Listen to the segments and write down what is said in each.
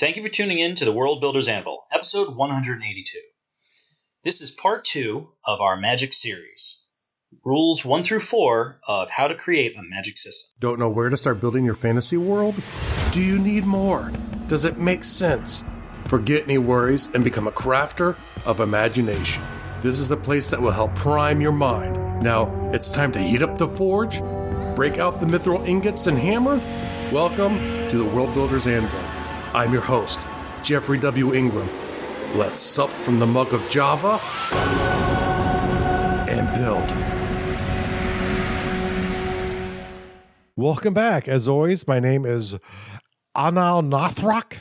Thank you for tuning in to the Worldbuilder's Anvil, episode 182. This is part 2 of our magic series. Rules 1 through 4 of how to create a magic system. Don't know where to start building your fantasy world? Do you need more? Does it make sense? Forget any worries and become a crafter of imagination. This is the place that will help prime your mind. Now, it's time to heat up the forge, break out the mithril ingots and hammer. Welcome to the Worldbuilder's Anvil. I'm your host, Jeffrey W. Ingram. Let's sup from the mug of Java and build. Welcome back. As always, my name is Anal Nathrak.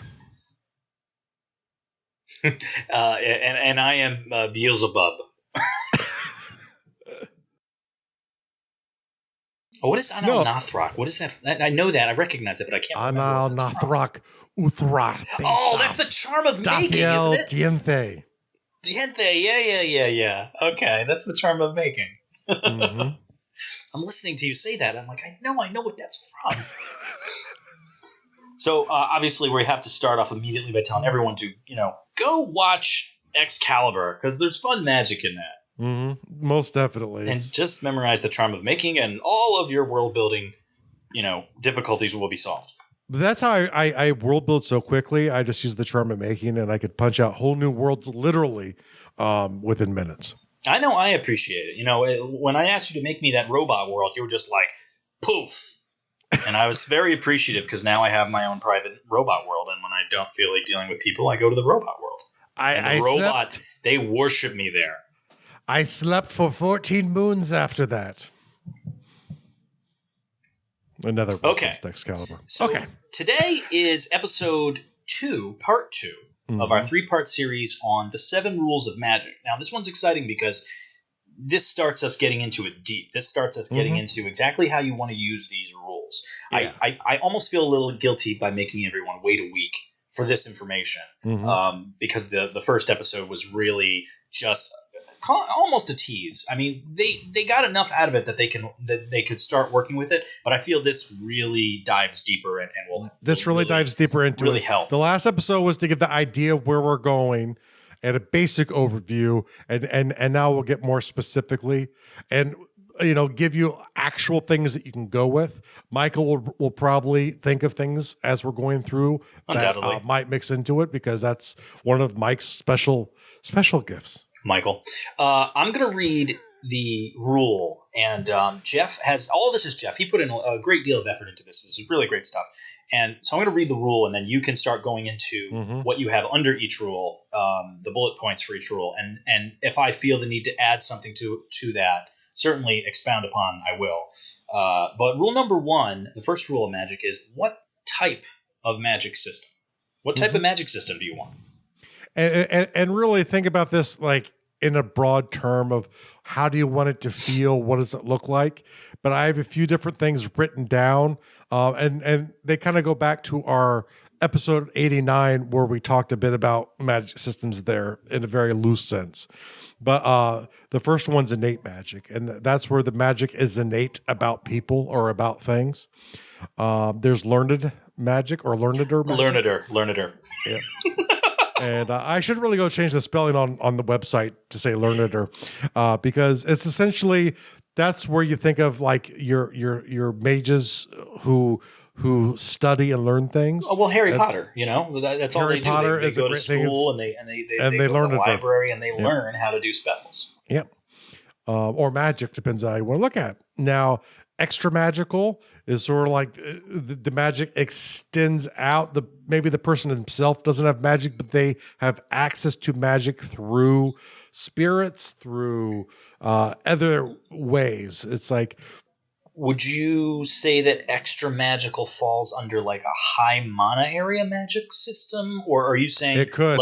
and I am Beelzebub. What is Anal Nathrak? What is that? I know that. I recognize it, but I can't remember. Anal Nathrak Uthra. Oh, that's the charm of making, isn't it? Diente. Diente, yeah. Okay, that's the charm of making. Mm-hmm. I'm listening to you say that. I'm like, I know what that's from. So, obviously, we have to start off immediately by telling everyone to, go watch Excalibur, because there's fun magic in that. Mm-hmm. Most definitely. And just memorize the charm of making, and all of your world building, difficulties will be solved. But that's how I world build so quickly. I just use the charm of making, and I could punch out whole new worlds literally within minutes. I know I appreciate it. When I asked you to make me that robot world, you were just like, poof. And I was very appreciative because now I have my own private robot world, and when I don't feel like dealing with people, I go to the robot world. They worship me there. I slept for 14 moons after that. Another reference to Excalibur. So today is episode 2, part 2 of our 3-part series on the 7 rules of magic. Now, this one's exciting because this starts us getting into it deep. This starts us getting into exactly how you want to use these rules. Yeah. I almost feel a little guilty by making everyone wait a week for this information because the first episode was really just almost a tease. I mean, they got enough out of it that they could start working with it, but I feel this really dives deeper and will dives deeper into really it. Help. The last episode was to give the idea of where we're going and a basic overview, and now we'll get more specifically and give you actual things that you can go with. Michael will probably think of things as we're going through that might mix into it, because that's one of Mike's special gifts. Michael, I'm going to read the rule, and Jeff has all this is Jeff. He put in a great deal of effort into this. This is really great stuff. And so I'm going to read the rule, and then you can start going into what you have under each rule, the bullet points for each rule. And if I feel the need to add something to that, certainly expound upon, I will. But rule number 1, the first rule of magic is, what type of magic system? What type of magic system do you want? And really think about this like in a broad term of how do you want it to feel? What does it look like? But I have a few different things written down, and they kind of go back to our episode 89 where we talked a bit about magic systems there in a very loose sense. But the first one's innate magic, and that's where the magic is innate about people or about things. There's learned magic or learneder magic. Learneder. Yeah. And I should really go change the spelling on the website to say learneder, because it's essentially, that's where you think of like your mages who study and learn things. Oh, well, Harry Potter, that's all they do. They go to school and they go to the library and they learn how to do spells. Yep. Or magic, depends on how you want to look at it. Now, extra magical is sort of like the magic extends out. Maybe the person himself doesn't have magic, but they have access to magic through spirits, through other ways. It's like, would you say that extra magical falls under like a high mana area magic system, or are you saying it could?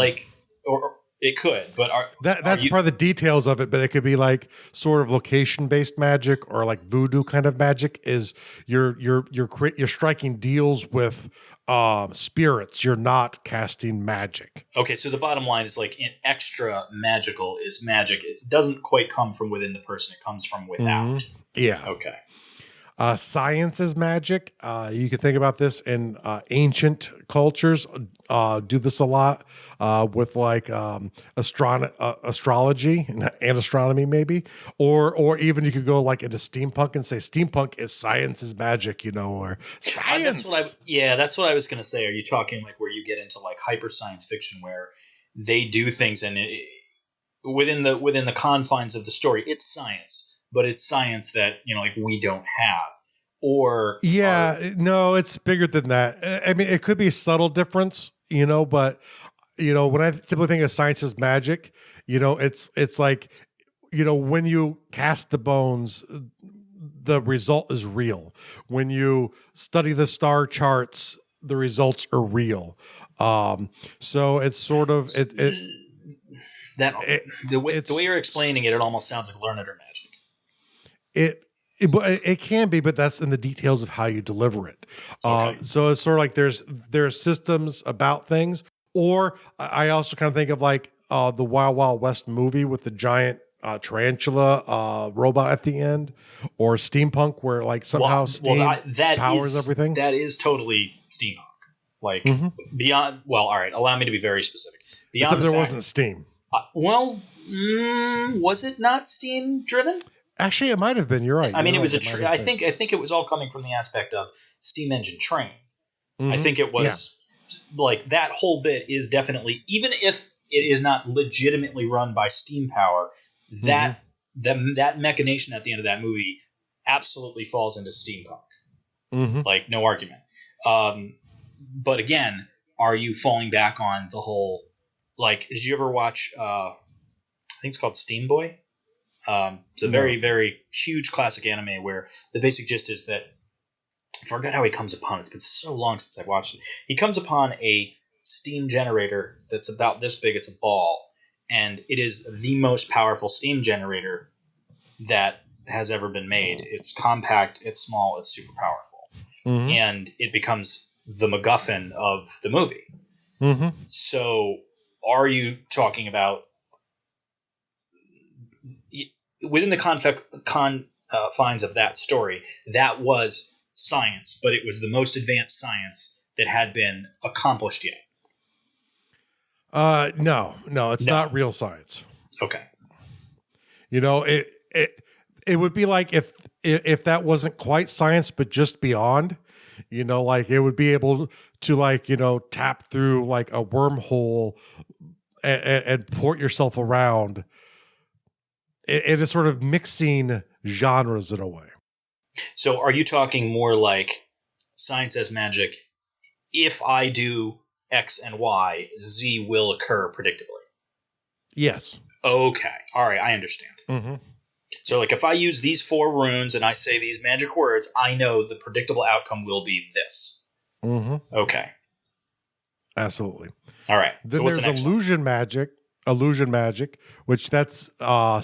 It could, but that's part of the details of it. But it could be like sort of location-based magic, or like voodoo kind of magic. Is you're striking deals with spirits. You're not casting magic. Okay, so the bottom line is like an extra magical is magic. It doesn't quite come from within the person. It comes from without. Yeah. Okay. Science is magic. You can think about this in ancient cultures. Do this a lot with like astrology and astronomy, maybe, or even you could go like into steampunk and say steampunk is science is magic, or science. That's what I was going to say. Are you talking like where you get into like hyper science fiction where they do things and within the confines of the story, it's science, but it's science that like we don't have. Or no, it's bigger than that. I mean, it could be a subtle difference, but when I typically think of science as magic, it's like, when you cast the bones, the result is real. When you study the star charts, the results are real. So it's sort of the way you're explaining it almost sounds like learn it or magic. It can be, but that's in the details of how you deliver it. Okay. So it's sort of like there's systems about things, or I also kind of think of like the Wild Wild West movie with the giant tarantula robot at the end, or steampunk where like somehow steam powers everything. That is totally steampunk. Like beyond. Well, all right. Allow me to be very specific. Beyond there wasn't steam. Was it not steam driven? Actually, it might have been. You're right. I mean, it was I think it was all coming from the aspect of steam engine train. I think it was like that whole bit is definitely, even if it is not legitimately run by steam power, that machination at the end of that movie absolutely falls into steampunk. Like no argument. But again, are you falling back on the whole? Like, did you ever watch? I think it's called Steam Boy. It's a very, very huge classic anime where the basic gist is that I forgot how he comes upon it. It's been so long since I've watched it. He comes upon a steam generator that's about this big. It's a ball, and it is the most powerful steam generator that has ever been made. It's compact, it's small, it's super powerful, and it becomes the MacGuffin of the movie. So, are you talking about within the confines of that story, that was science, but it was the most advanced science that had been accomplished yet? No, it's not real science. Okay. It would be like if that wasn't quite science, but just beyond, like it would be able to like, tap through like a wormhole and port yourself around. It is sort of mixing genres in a way. So are you talking more like science as magic? If I do X and Y, Z will occur predictably. Yes. Okay. All right. I understand. So like if I use these 4 runes and I say these magic words, I know the predictable outcome will be this. Okay. Absolutely. All right. Then so what's there's the next illusion magic, which that's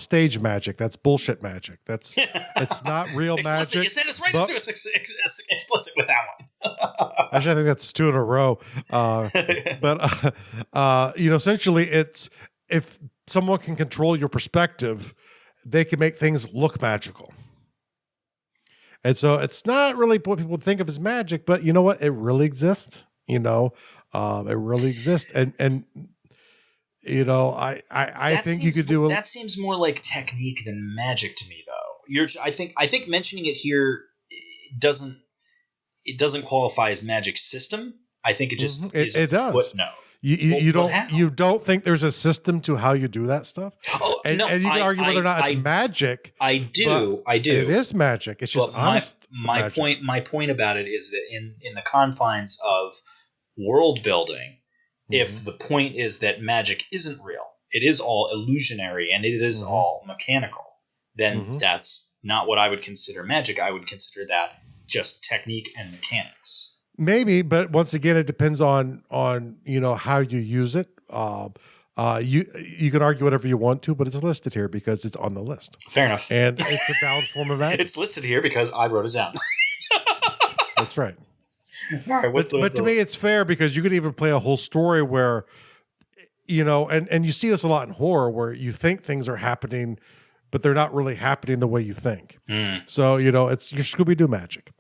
stage magic. That's bullshit magic. It's not real magic. You sent us right into explicit with that one. Actually, I think that's 2 in a row. But essentially, it's if someone can control your perspective, they can make things look magical. And so it's not really what people think of as magic, but you know what? It really exists. It really exists, and I think you could do that seems more like technique than magic to me, though. I think mentioning it here doesn't qualify as magic system. I think it just is a footnote. You don't think there's a system to how you do that stuff? And you can argue whether or not it's magic. I do. It is magic. It's just honest. My point about it is that in the confines of world building, if the point is that magic isn't real, it is all illusionary and it is all mechanical, then that's not what I would consider magic. I would consider that just technique and mechanics. Maybe, but once again, it depends on how you use it. You can argue whatever you want to, but it's listed here because it's on the list. Fair enough. And it's a valid form of magic. It's listed here because I wrote it down. That's right. All right. But to me, it's fair because you could even play a whole story where, and you see this a lot in horror where you think things are happening, but they're not really happening the way you think. Mm. So, it's your Scooby-Doo magic.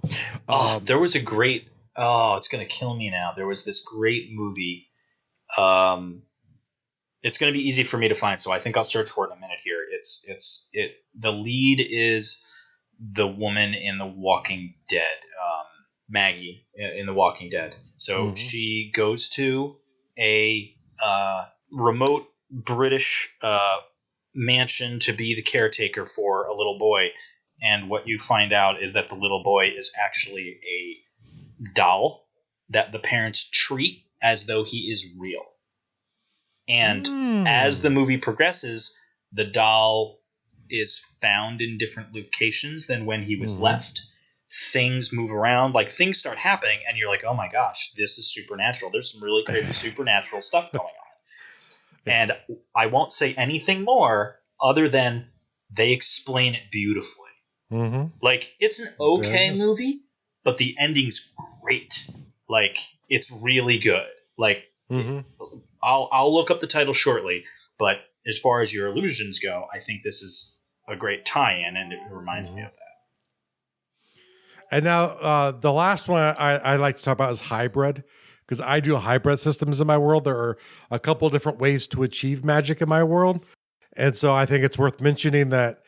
There was a great, it's going to kill me now. There was this great movie. It's going to be easy for me to find, so I think I'll search for it in a minute here. The lead is the woman in The Walking Dead, Maggie in The Walking Dead. So she goes to a remote British mansion to be the caretaker for a little boy, and what you find out is that the little boy is actually a doll that the parents treat as though he is real. And as the movie progresses, the doll is found in different locations than when he was left. Things move around, like things start happening, and you're like, oh my gosh, this is supernatural. There's some really crazy supernatural stuff going on. And I won't say anything more other than they explain it beautifully. Like, it's an okay movie, but the ending's great. Like, it's really good. Like, I'll look up the title shortly, but as far as your illusions go, I think this is a great tie-in, and it reminds me of that. And now the last one I like to talk about is hybrid, because I do hybrid systems in my world. There are a couple of different ways to achieve magic in my world. And so I think it's worth mentioning that,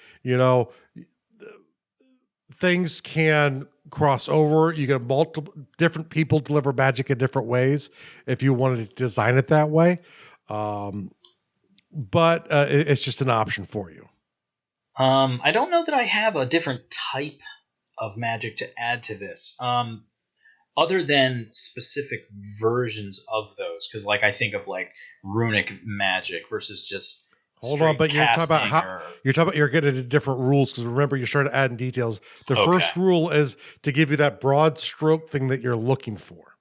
things can cross over. You get multiple different people deliver magic in different ways if you wanted to design it that way. But it's just an option for you. I don't know that I have a different type of magic to add to this, other than specific versions of those. Because, like, I think of like runic magic versus just. Hold on, but you're talking about you're getting into different rules, because remember, you're starting to add in details. The first rule is to give you that broad stroke thing that you're looking for.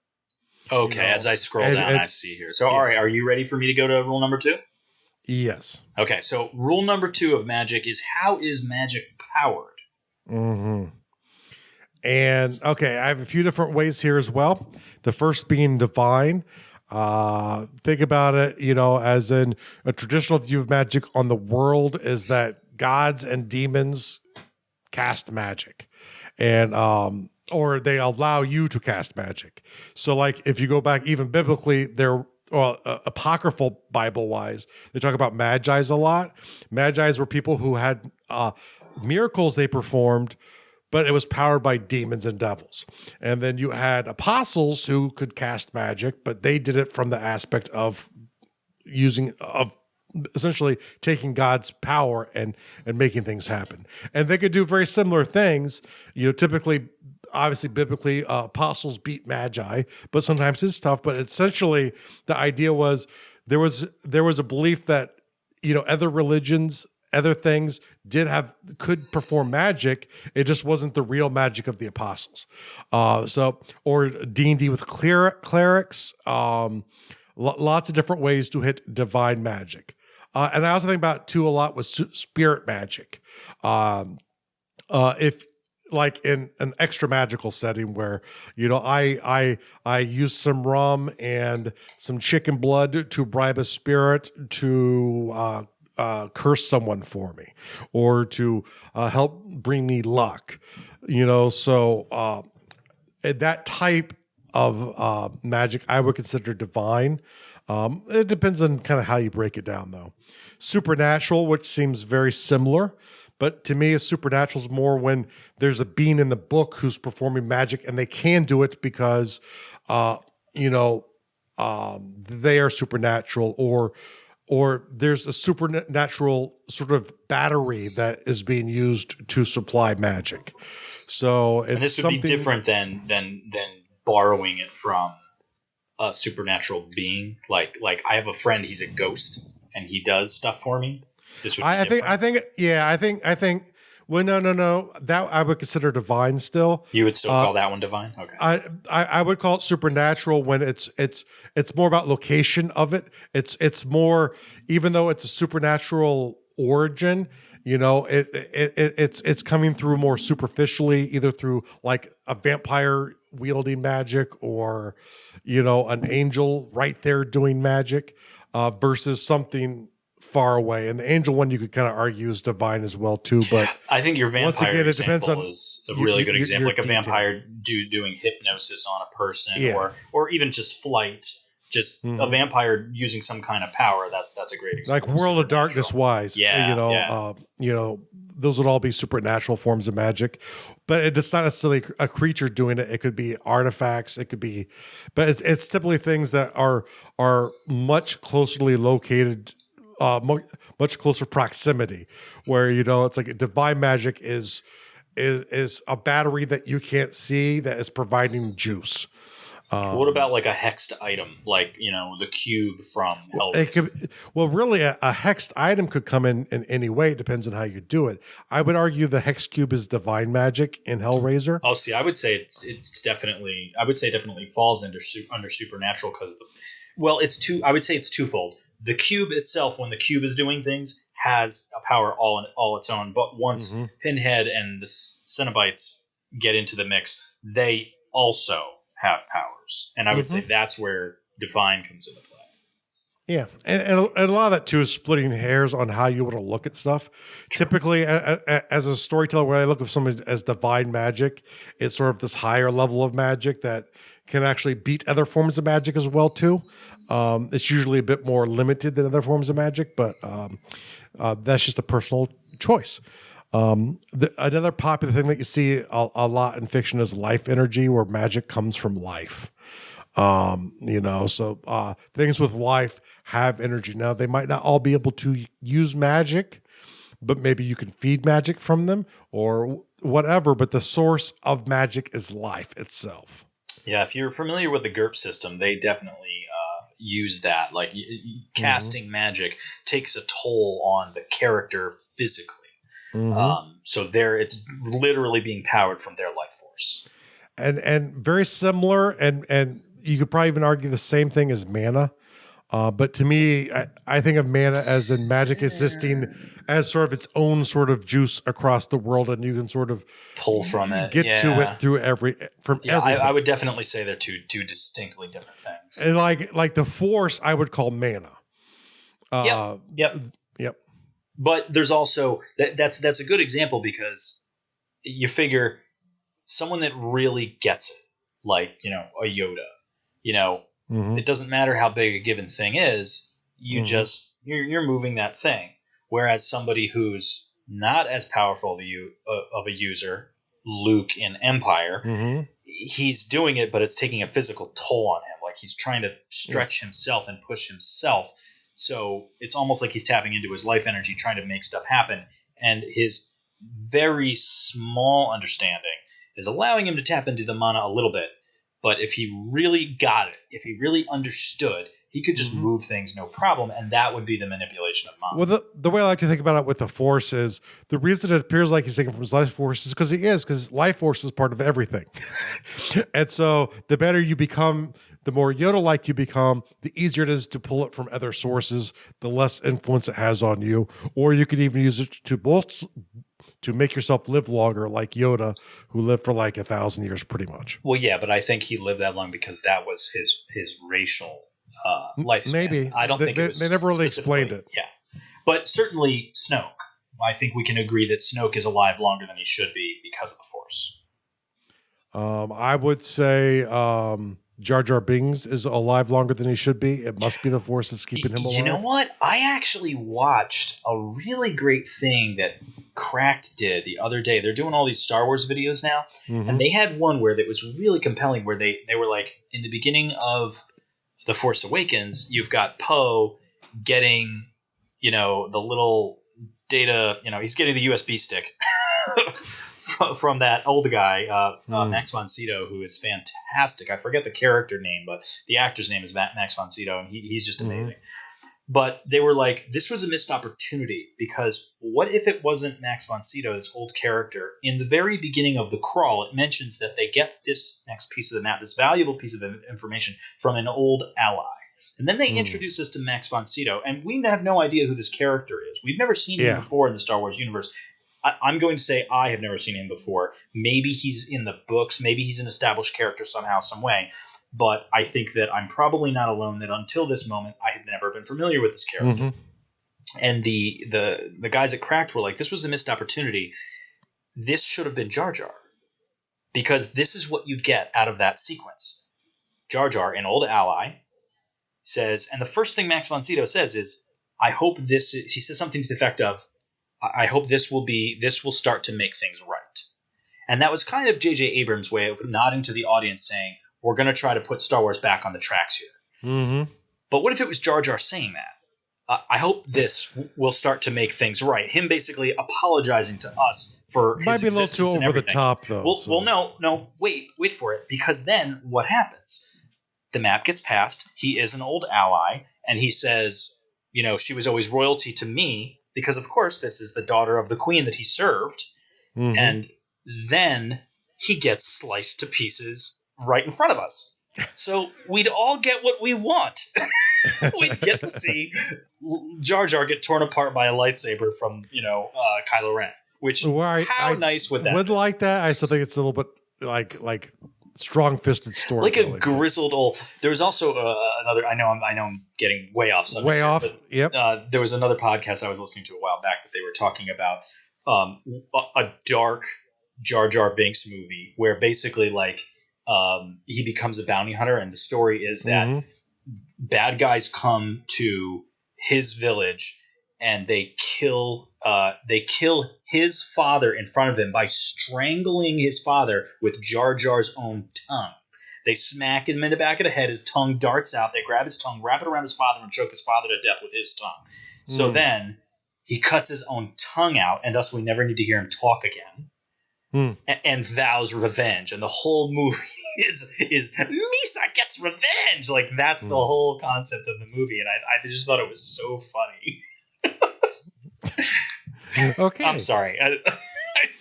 Okay, as I scroll down, I see here. So, all right, are you ready for me to go to rule number 2? Yes. Okay, so rule number 2 of magic is, how is magic powered? And, okay, I have a few different ways here as well. The first being divine. Think about it, as in a traditional view of magic on the world is that gods and demons cast magic, and or they allow you to cast magic. So, like, if you go back even biblically, apocryphal Bible wise, they talk about magi's a lot. Magi's were people who had miracles they performed, but it was powered by demons and devils. And then you had apostles who could cast magic, but they did it from the aspect of essentially taking God's power and making things happen. And they could do very similar things. Typically, obviously, biblically, apostles beat magi, but sometimes it's tough. But essentially, the idea was there was a belief that, other religions, other things could perform magic. It just wasn't the real magic of the apostles. Or D&D with clerics, lots of different ways to hit divine magic. And I also think about too a lot with spirit magic. If like in an extra magical setting where, I use some rum and some chicken blood to bribe a spirit to, curse someone for me, or to help bring me luck, so that type of magic I would consider divine. It depends on kind of how you break it down, though. Supernatural, which seems very similar, but to me, a supernatural is more when there's a being in the book who's performing magic, and they can do it because they are supernatural, or there's a supernatural sort of battery that is being used to supply magic. So it's, and this would be different than borrowing it from a supernatural being. Like I have a friend, he's a ghost, and he does stuff for me. This would be I think. Well, no. That I would consider divine still. You would still call that one divine? Okay. I would call it supernatural when it's more about location of it. It's more, even though it's a supernatural origin, it's coming through more superficially, either through like a vampire wielding magic or, an angel right there doing magic, versus something far away. And the angel one you could kind of argue is divine as well too. But I think your vampire once again, it depends example on is a really good example, like a detail. vampire doing hypnosis on a person, or even just flight. Just a vampire using some kind of power. That's a great example. Like World of Darkness wise, those would all be supernatural forms of magic, but it's not necessarily a creature doing it. It could be artifacts. It could be, but it's typically things that are much closely located, much closer proximity, where it's like divine magic is a battery that you can't see that is providing juice. What about like a hexed item, like the cube from Hellraiser? Really, a hexed item could come in any way. It depends on how you do it. I would argue the hex cube is divine magic in Hellraiser. Oh, see, I would say it's definitely. I would say definitely falls under supernatural because I would say it's twofold. The cube itself, when the cube is doing things, has a power all its own. But once Pinhead and the Cenobites get into the mix, they also have powers, and I would say that's where divine comes into play. Yeah, and a lot of that too is splitting hairs on how you want to look at stuff. True. Typically, as a storyteller, when I look at something as divine magic, it's sort of this higher level of magic that can actually beat other forms of magic as well too. It's usually a bit more limited than other forms of magic, but that's just a personal choice. Another popular thing that you see a lot in fiction is life energy, where magic comes from life. So things with life have energy. Now, they might not all be able to use magic, but maybe you can feed magic from them or whatever, but the source of magic is life itself. Yeah, if you're familiar with the GURP system, they definitely use that. Like casting magic takes a toll on the character physically. So it's literally being powered from their life force, and very similar, and you could probably even argue the same thing as mana. But to me, I think of mana as in magic existing as sort of its own sort of juice across the world, and you can sort of pull from it, get to it through everything. I would definitely say they're two distinctly different things. And like the force, I would call mana. Yep. But there's also that's a good example because you figure someone that really gets it, like a Yoda, it doesn't matter how big a given thing is, you're moving that thing. Whereas somebody who's not as powerful of a user, Luke in Empire, he's doing it, but it's taking a physical toll on him. Like he's trying to stretch himself and push himself. So it's almost like he's tapping into his life energy, trying to make stuff happen. And his very small understanding is allowing him to tap into the mana a little bit. But if he really got it, if he really understood, he could just move things no problem. And that would be the manipulation of mana. Well, the way I like to think about it with the force is the reason it appears like he's taking from his life force is because life force is part of everything. And so the better you become, the more Yoda-like you become, the easier it is to pull it from other sources, the less influence it has on you. Or you could even use it to make yourself live longer, like Yoda, who lived for like 1,000 years pretty much. Well, yeah, but I think he lived that long because that was his racial lifespan. Maybe. I don't think it was. They never really explained it. Yeah. But certainly Snoke. I think we can agree that Snoke is alive longer than he should be because of the Force. I would say Jar Jar Binks is alive longer than he should be. It must be the Force that's keeping him alive. You know what? I actually watched a really great thing that Cracked did the other day. They're doing all these Star Wars videos now, and they had one where that was really compelling, where they were like, in the beginning of The Force Awakens, you've got Poe getting, the little data, he's getting the USB stick from that old guy, Max von Sydow, who is fantastic. I forget the character name, but the actor's name is Max von Sydow, and he's just amazing. But they were like, this was a missed opportunity, because what if it wasn't Max von Sydow, this old character? In the very beginning of the crawl, it mentions that they get this next piece of the map, this valuable piece of information from an old ally. And then they introduce us to Max von Sydow, and we have no idea who this character is. We've never seen him before in the Star Wars universe. I'm going to say I have never seen him before. Maybe he's in the books. Maybe he's an established character somehow, some way. But I think that I'm probably not alone, that until this moment, I have never been familiar with this character. And the guys at Cracked were like, this was a missed opportunity. This should have been Jar Jar. Because this is what you get out of that sequence. Jar Jar, an old ally, says, and the first thing Max von Sydow says is, I hope this, he says something to the effect of, I hope this will start to make things right. And that was kind of J.J. Abrams' way of nodding to the audience saying, we're going to try to put Star Wars back on the tracks here. Mm-hmm. But what if it was Jar Jar saying that? I hope this will start to make things right. Him basically apologizing to us for his might be a little too over the top, though. Well, no, wait for it. Because then what happens? The map gets passed. He is an old ally, and he says, she was always royalty to me, because, of course, this is the daughter of the queen that he served. Mm-hmm. And then he gets sliced to pieces right in front of us. So we'd all get what we want. We'd get to see Jar Jar get torn apart by a lightsaber from, Kylo Ren. Which, how nice would that be? Would like that. I still think it's a little bit like strong-fisted story. Like a grizzled old. There was also another. I know I'm getting way off subject. Way off. But, yep. There was another podcast I was listening to a while back that they were talking about a dark Jar Jar Binks movie where basically he becomes a bounty hunter, and the story is that bad guys come to his village and they kill his father in front of him by strangling his father with Jar Jar's own tongue. They smack him in the back of the head. His tongue darts out. They grab his tongue, wrap it around his father, and choke his father to death with his tongue. So then he cuts his own tongue out, and thus we never need to hear him talk again. And vows revenge. And the whole movie is Misa gets revenge. Like, that's the whole concept of the movie. And I just thought it was so funny. Okay. I'm sorry. I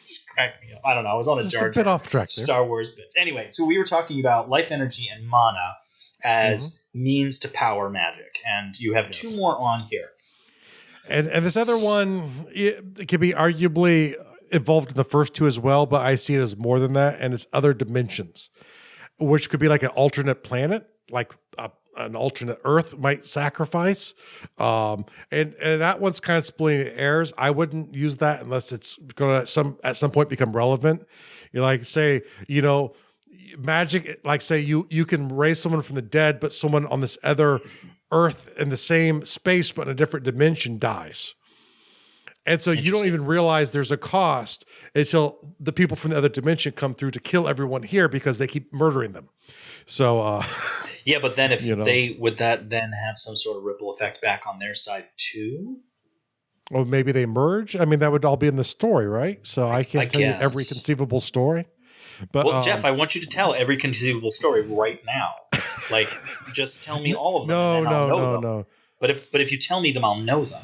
just cracked me up. I don't know. I was on a Jar Jar bit off track there. Star Wars bits. Anyway, so we were talking about life energy and mana as means to power magic. And you have two more on here. And this other one, it could be arguably involved in the first two as well, but I see it as more than that, and it's other dimensions, which could be like an alternate planet, like an alternate Earth might sacrifice. And that one's kind of splitting hairs. I wouldn't use that unless it's going to at some point become relevant. Magic, like say you can raise someone from the dead, but someone on this other Earth in the same space but in a different dimension dies. And so you don't even realize there's a cost until the people from the other dimension come through to kill everyone here because they keep murdering them. So yeah, but then would that then have some sort of ripple effect back on their side too? Or maybe they merge. I mean, that would all be in the story, right? So I can't tell you every conceivable story. But Jeff, I want you to tell every conceivable story right now. Like, just tell me all of them. No. But if you tell me them, I'll know them.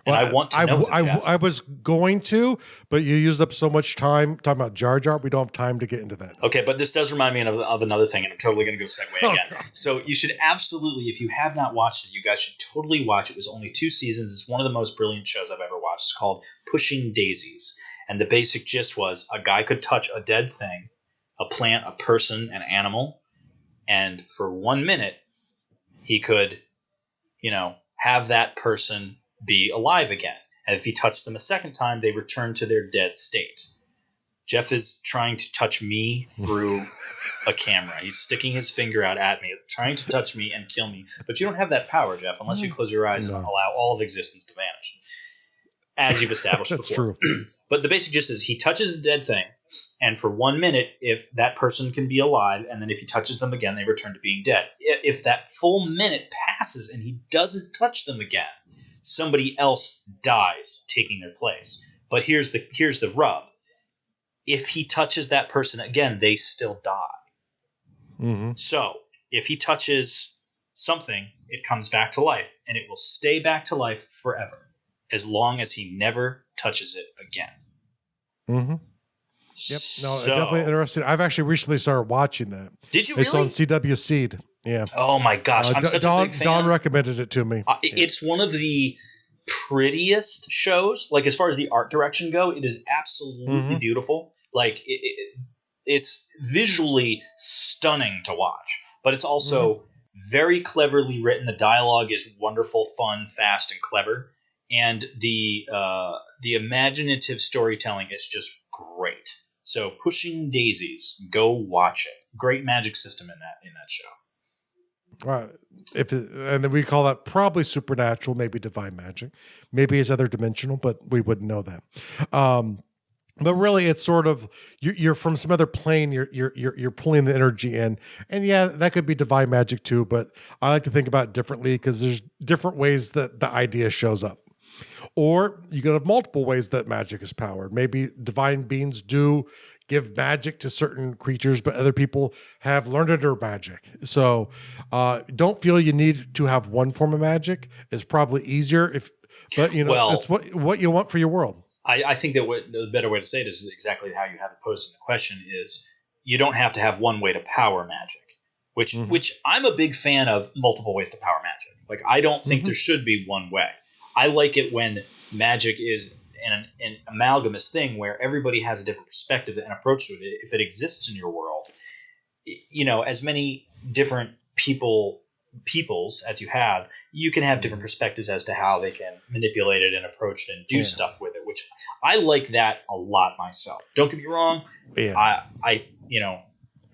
And I want to know them, Jeff. I was going to, but you used up so much time talking about Jar Jar. We don't have time to get into that. Okay, but this does remind me of another thing, and I'm totally going to go segue again. God. So you should absolutely, if you have not watched it, you guys should totally watch it. It was only 2 seasons. It's one of the most brilliant shows I've ever watched. It's called Pushing Daisies. And the basic gist was a guy could touch a dead thing, a plant, a person, an animal, and for 1 minute, he could, have that person be alive again. And if he touched them a second time, they return to their dead state. Jeff is trying to touch me through a camera. He's sticking his finger out at me, trying to touch me and kill me. But you don't have that power, Jeff, unless you close your eyes and allow all of existence to vanish, as you've established That's before. True. But the basic gist is he touches a dead thing, and for 1 minute, if that person can be alive, and then if he touches them again, they return to being dead. If that full minute passes and he doesn't touch them again, somebody else dies, taking their place. But here's the rub. If he touches that person again, they still die. Mm-hmm. So if he touches something, it comes back to life, and it will stay back to life forever, as long as he never touches it again. Mm-hmm. Yep. No, definitely interesting. I've actually recently started watching that. Did you It's really? on CW Seed. Yeah. Oh my gosh, I'm such a big fan. Don recommended it to me. It's one of the prettiest shows. Like, as far as the art direction go, it is absolutely beautiful. Like, it's visually stunning to watch, but it's also very cleverly written. The dialogue is wonderful, fun, fast, and clever. and the imaginative storytelling is just great. So Pushing Daisies, go watch it. Great magic system in that show. Right. And then we call that probably supernatural, maybe divine magic, maybe it's other dimensional, but we wouldn't know that. But really, it's sort of you're from some other plane. You're pulling the energy in, and yeah, that could be divine magic too. But I like to think about it differently because there's different ways that the idea shows up. Or you could have multiple ways that magic is powered. Maybe divine beings do give magic to certain creatures, but other people have learned magic. So don't feel you need to have one form of magic. It's probably easier but it's what you want for your world. I think that the better way to say it is exactly how you have it posed in the question is you don't have to have one way to power magic, which I'm a big fan of multiple ways to power magic. Like, I don't think there should be one way. I like it when magic is an amalgamous thing where everybody has a different perspective and approach to it. If it exists in your world, as many different peoples as you have, you can have different perspectives as to how they can manipulate it and approach it and do stuff with it, which I like that a lot myself. Don't get me wrong. Yeah. I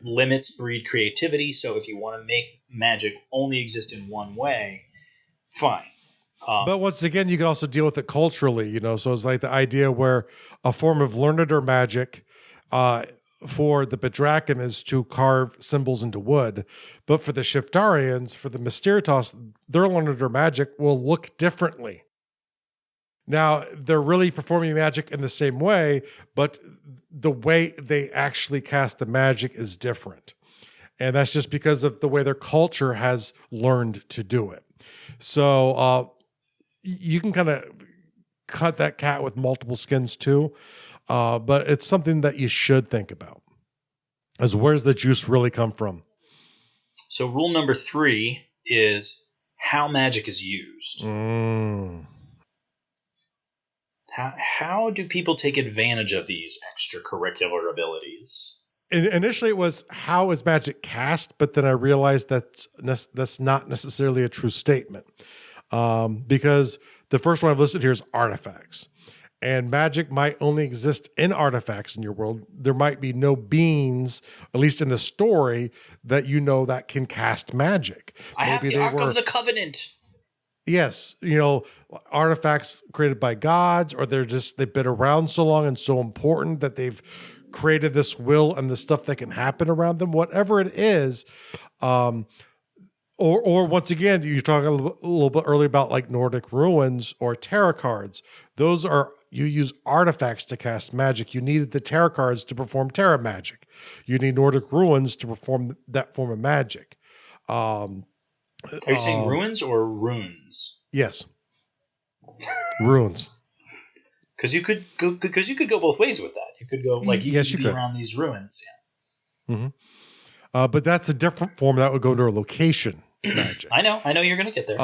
limits breed creativity. So if you want to make magic only exist in one way, fine. But once again, you can also deal with it culturally, so it's like the idea where a form of learned magic for the Bedraken is to carve symbols into wood. But for the Shiftarians, for the Mysteritas, their learned magic will look differently. Now, they're really performing magic in the same way, but the way they actually cast the magic is different. And that's just because of the way their culture has learned to do it. So you can kind of cut that cat with multiple skins too. But it's something that you should think about. As where's the juice really come from? So rule number 3 is how magic is used. How do people take advantage of these extracurricular abilities? Initially, it was how is magic cast, but then I realized that's not necessarily a true statement. Because the first one I've listed here is artifacts. And magic might only exist in artifacts in your world. There might be no beings, at least in the story, that that can cast magic. I have the Ark of the Covenant. Yes, artifacts created by gods, or they've been around so long and so important that they've created this will and the stuff that can happen around them. Whatever it is, or once again, you talk a little bit earlier about like Nordic ruins or tarot cards. You use artifacts to cast magic. You needed the tarot cards to perform tarot magic. You need Nordic ruins to perform that form of magic. Are you saying ruins or runes? Yes, runes. Because you could go both ways with that. You could go you could be around these ruins. Yeah. Mm-hmm. But that's a different form that would go to a location magic. I know you're going to get there.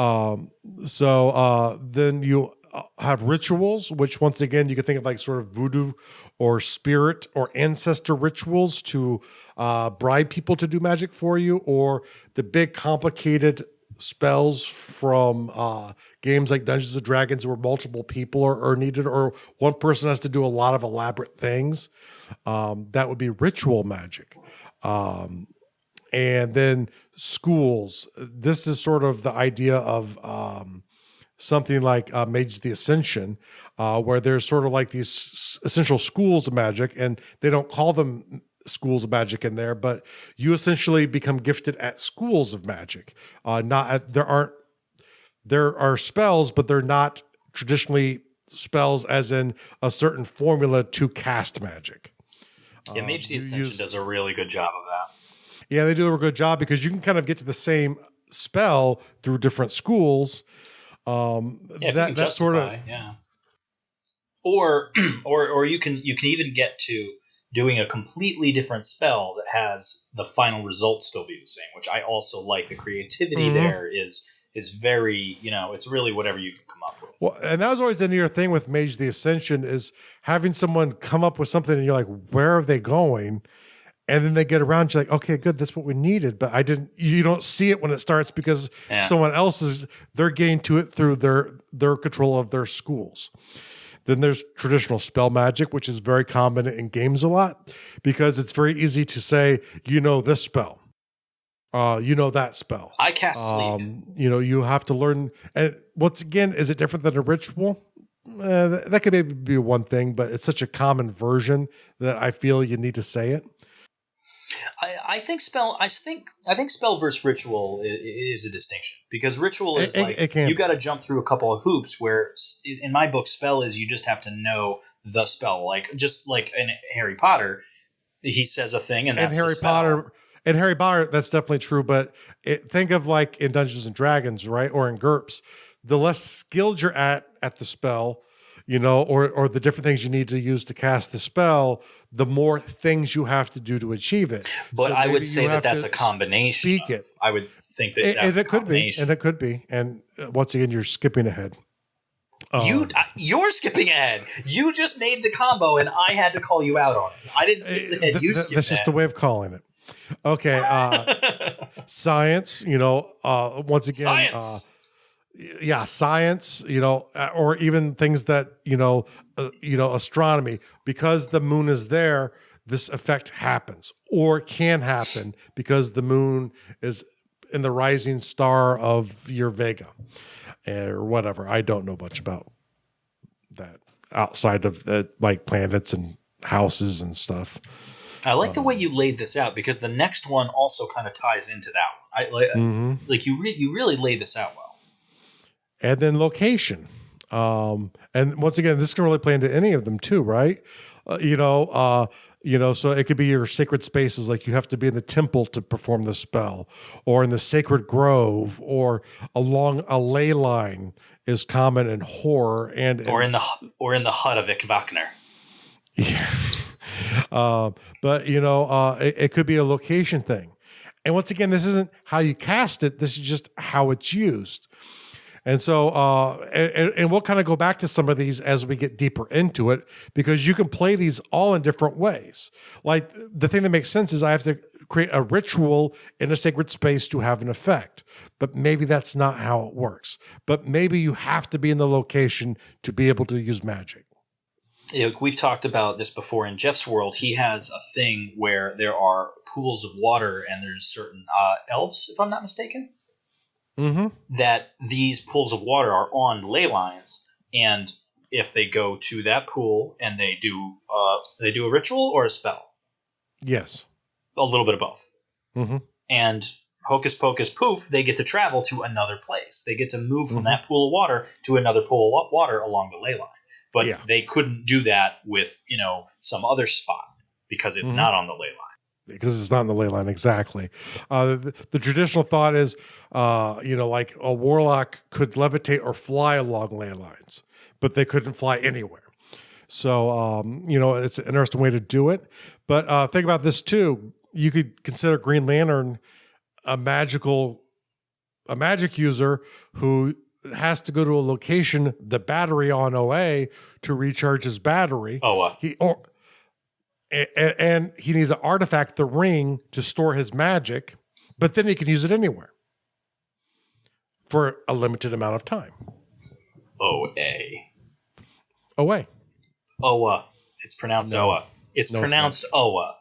So then you have rituals, which once again, you can think of like sort of voodoo or spirit or ancestor rituals to bribe people to do magic for you, or the big complicated spells from games like Dungeons and Dragons where multiple people are needed, or one person has to do a lot of elaborate things. That would be ritual magic. And then schools. This is sort of the idea of something like Mage the Ascension, where there's sort of like these essential schools of magic, and they don't call them schools of magic in there, but you essentially become gifted at schools of magic. There are spells, but they're not traditionally spells as in a certain formula to cast magic. Yeah, Mage the Ascension does a really good job of that. Yeah, they do a good job because you can kind of get to the same spell through different schools. That sort of, yeah. Or you can even get to doing a completely different spell that has the final result still be the same, which I also like. The creativity there is very, it's really whatever you can come up with. Well, and that was always the near thing with Mage the Ascension is having someone come up with something and you're like, where are they going? And then they get around, you're like, okay, good, that's what we needed. But you don't see it when it starts because someone else they're getting to it through their control of their schools. Then there's traditional spell magic, which is very common in games a lot because it's very easy to say, this spell. That spell. I cast sleep. You have to learn. And once again, is it different than a ritual? That could maybe be one thing, but it's such a common version that I feel you need to say it. I think spell versus ritual is a distinction, because ritual is you got to jump through a couple of hoops, where in my book spell is you just have to know the spell, just like in Harry Potter, he says a thing and that's in Harry Potter, that's definitely true. But think of like in Dungeons and Dragons, right, or in GURPS, the less skilled you're at the spell, or the different things you need to use to cast the spell, the more things you have to do to achieve it. But I would say that's a combination. I would think that's a combination. And it could be. And once again, you're skipping ahead. You're skipping ahead. You just made the combo, and I had to call you out on it. I didn't skip ahead. You skipped ahead. That's just a way of calling it. Okay. Science, once again. Science. Science, or even things that, astronomy, because the moon is there, this effect happens or can happen because the moon is in the rising star of your Vega or whatever. I don't know much about that outside of the planets and houses and stuff. I like the way you laid this out, because the next one also kind of ties into that one. You really laid this out well. And then location. And once again, this can really play into any of them too, right? So it could be your sacred spaces, like you have to be in the temple to perform the spell, or in the sacred grove, or along a ley line is common in horror, or in the hut of Vic Wagner. Yeah. But it could be a location thing. And once again, this isn't how you cast it. This is just how it's used. And so, and we'll kind of go back to some of these as we get deeper into it, because you can play these all in different ways. Like the thing that makes sense is I have to create a ritual in a sacred space to have an effect, but maybe that's not how it works. But maybe you have to be in the location to be able to use magic. We've talked about this before. In Jeff's world, he has a thing where there are pools of water, and there's certain elves, if I'm not mistaken. Mm-hmm. That these pools of water are on ley lines, and if they go to that pool and they do a ritual or a spell. Yes, a little bit of both. Mm-hmm. And hocus pocus poof, they get to travel to another place. They get to move from that pool of water to another pool of water along the ley line. But they couldn't do that with some other spot, because it's not on the ley line. Because it's not in the ley line, exactly. The traditional thought is, like a warlock could levitate or fly along ley lines, but they couldn't fly anywhere. So, it's an interesting way to do it. But think about this too. You could consider Green Lantern a magic user who has to go to a location, the battery on OA, to recharge his battery. And he needs an artifact, the ring, to store his magic, but then he can use it anywhere for a limited amount of time. OA. It's pronounced OA. It's pronounced OA.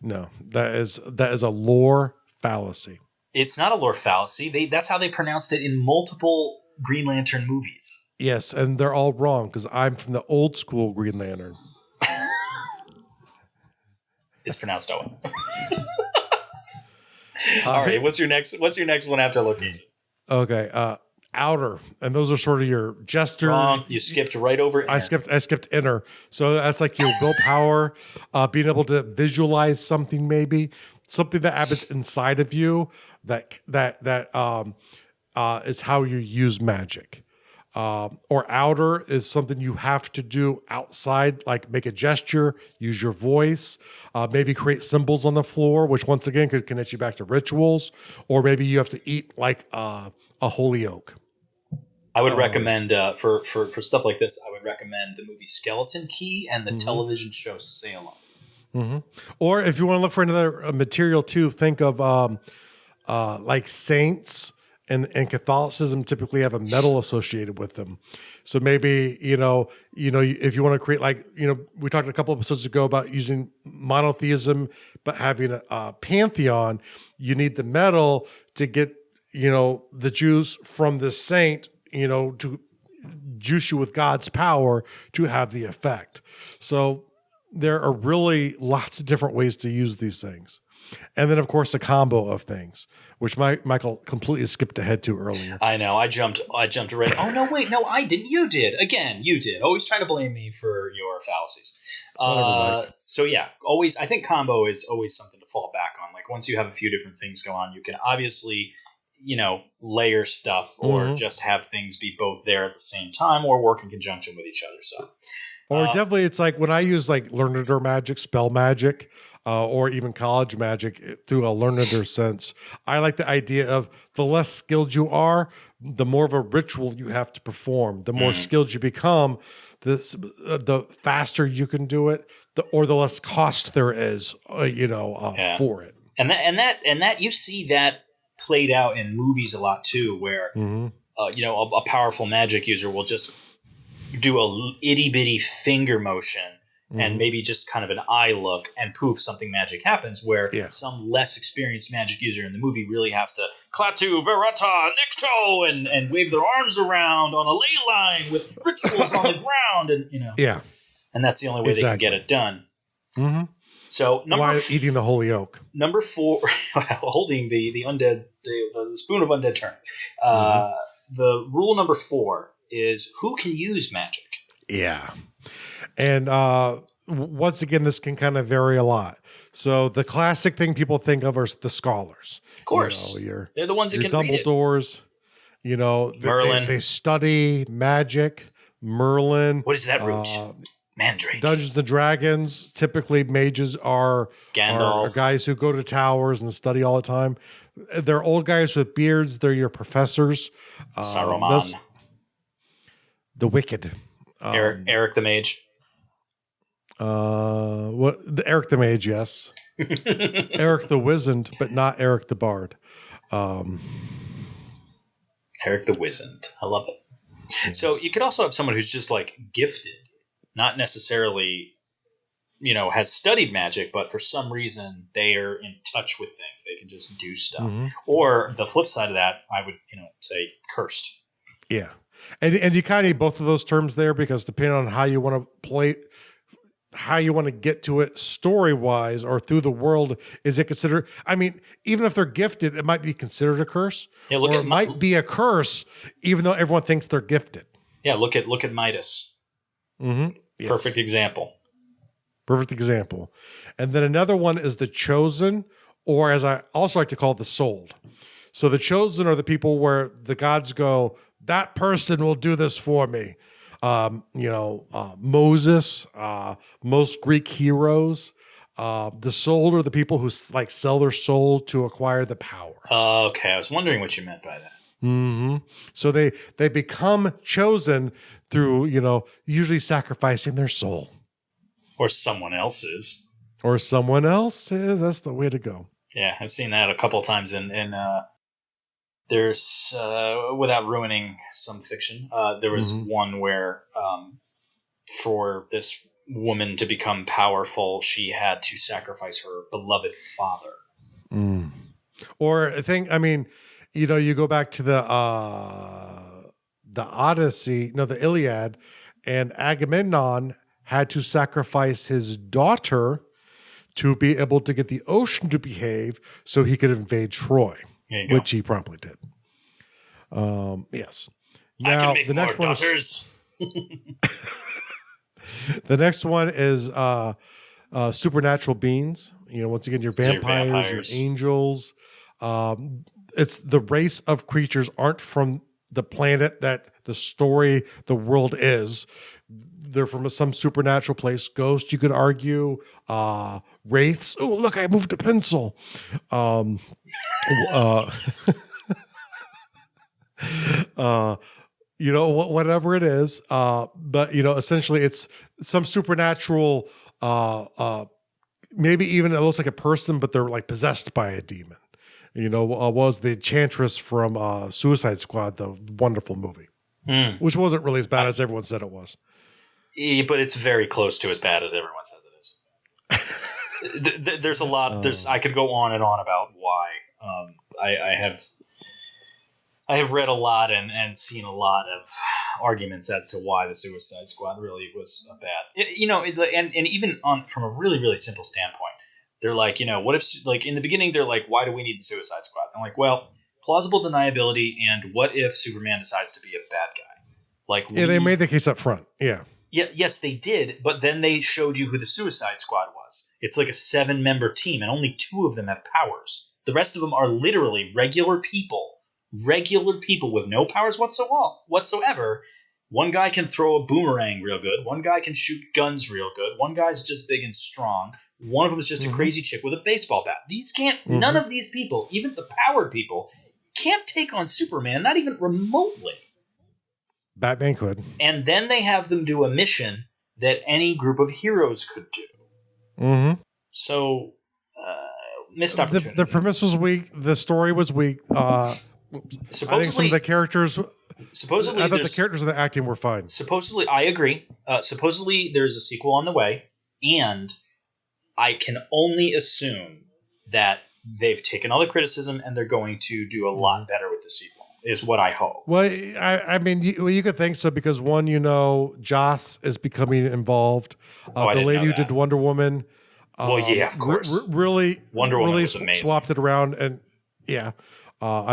No, that is a lore fallacy. It's not a lore fallacy. That's how they pronounced it in multiple Green Lantern movies. Yes, and they're all wrong, because I'm from the old school Green Lantern. It's pronounced Owen. All right, what's your next one after location? Okay, outer, and those are sort of your jester. Wrong. You skipped right over inner. I skipped inner. So that's like your willpower, being able to visualize something, maybe something that happens inside of you that is how you use magic. Or outer is something you have to do outside, like make a gesture, use your voice, maybe create symbols on the floor, which once again could connect you back to rituals, or maybe you have to eat like a holy oak. I would recommend for stuff like this, I would recommend the movie Skeleton Key and the television show Salem. Mm-hmm. Or if you want to look for another material too, think of like saints and Catholicism typically have a metal associated with them. So maybe, if you want to create we talked a couple episodes ago about using monotheism, but having a pantheon, you need the metal to get, the juice from the saint, to juice you with God's power to have the effect. So there are really lots of different ways to use these things. And then, of course, a combo of things, which Michael completely skipped ahead to earlier. I know. I jumped right. Oh, no, wait. No, I didn't. You did. Again, you did. Always trying to blame me for your fallacies. So, yeah, always. I think combo is always something to fall back on. Like, once you have a few different things go on, you can obviously, layer stuff or just have things be both there at the same time or work in conjunction with each other. So, or definitely, it's like when I use learner magic, spell magic, or even college magic through a learner sense, I like the idea of the less skilled you are, the more of a ritual you have to perform. The more skilled you become, the faster you can do it, or the less cost there is, for it. And that you see that played out in movies a lot too, where a powerful magic user will just do a itty bitty finger motion and maybe just kind of an eye look, and poof, something magic happens, where some less experienced magic user in the movie really has to Klaatu, Verata, Nikto, and wave their arms around on a ley line with rituals on the ground, and that's the only way they can get it done. So eating the holy oak. Number 4, holding the undead, the spoon of undead turn. The rule number 4 is who can use magic. Yeah. And once again, this can kind of vary a lot. So the classic thing people think of are the scholars. Of course. They're the ones that can Dumbledores, read it. Merlin. They study magic. Merlin. What is that root? Mandrake. Dungeons and Dragons. Typically, mages are guys who go to towers and study all the time. They're old guys with beards. They're your professors. Saruman. The Wicked. Eric the Mage. Eric the Mage, yes. Eric the Wizened, but not Eric the Bard. Eric the Wizened. I love it. Yes. So you could also have someone who's just gifted, not necessarily, has studied magic, but for some reason they are in touch with things. They can just do stuff. Or the flip side of that, I would, say cursed. Yeah. And you kind of need both of those terms there, because depending on how you want to play, how you want to get to it story-wise or through the world, is it considered? I mean, even if they're gifted, it might be considered a curse. Yeah, it might be a curse, even though everyone thinks they're gifted. Yeah, look at Midas. Yes. Perfect example. And then another one is the chosen, or as I also like to call it, the souled. So the chosen are the people where the gods go, that person will do this for me. Moses, most Greek heroes. The souled are the people who sell their soul to acquire the power. Okay, I was wondering what you meant by that. So they become chosen through, usually sacrificing their soul. Or someone else's. That's the way to go. Yeah, I've seen that a couple of times in there's, without ruining some fiction, there was one where for this woman to become powerful, she had to sacrifice her beloved father. Or you go back to the Odyssey, the Iliad, and Agamemnon had to sacrifice his daughter to be able to get the ocean to behave so he could invade Troy, which he promptly did. Yes. Now, I can make the next more daughters. The next one is supernatural beings. Once again, your vampires, your angels. It's the race of creatures aren't from the planet that the world is. They're from some supernatural place. Ghosts, you could argue. Wraiths. Oh, look, I moved a pencil. Whatever it is. But essentially it's some supernatural, maybe even it looks like a person, but they're possessed by a demon. was the Enchantress from Suicide Squad, the wonderful movie, which wasn't really as bad as everyone said it was. Yeah, but it's very close to as bad as everyone says it is. There's a lot. I could go on and on about why. I have read a lot and seen a lot of arguments as to why the Suicide Squad really was a bad. And even from a really, really simple standpoint, they're like, what if, like, in the beginning they're like, why do we need the Suicide Squad? I'm like, well, plausible deniability, and what if Superman decides to be a bad guy? Like, they made the case up front. Yeah. Yeah, yes, they did, but then they showed you who the Suicide Squad was. It's like a 7-member team, and only 2 of them have powers. The rest of them are literally regular people with no powers whatsoever. One guy can throw a boomerang real good. One guy can shoot guns real good. One guy's just big and strong. One of them is just a crazy chick with a baseball bat. None of these people, even the powered people, can't take on Superman, not even remotely. Batman could. And then they have them do a mission that any group of heroes could do. So, missed opportunity. The premise was weak. The story was weak. I think some of the characters... Supposedly, I thought the characters and the acting were fine. Supposedly, I agree. Supposedly, there's a sequel on the way, and I can only assume that they've taken all the criticism and they're going to do a lot better with the sequel. Is what I hope. Well, I mean, you could think so because one, Joss is becoming involved. The lady who did Wonder Woman. Well, yeah, of course. Really, Wonder Woman was amazing. Swapped it around, and I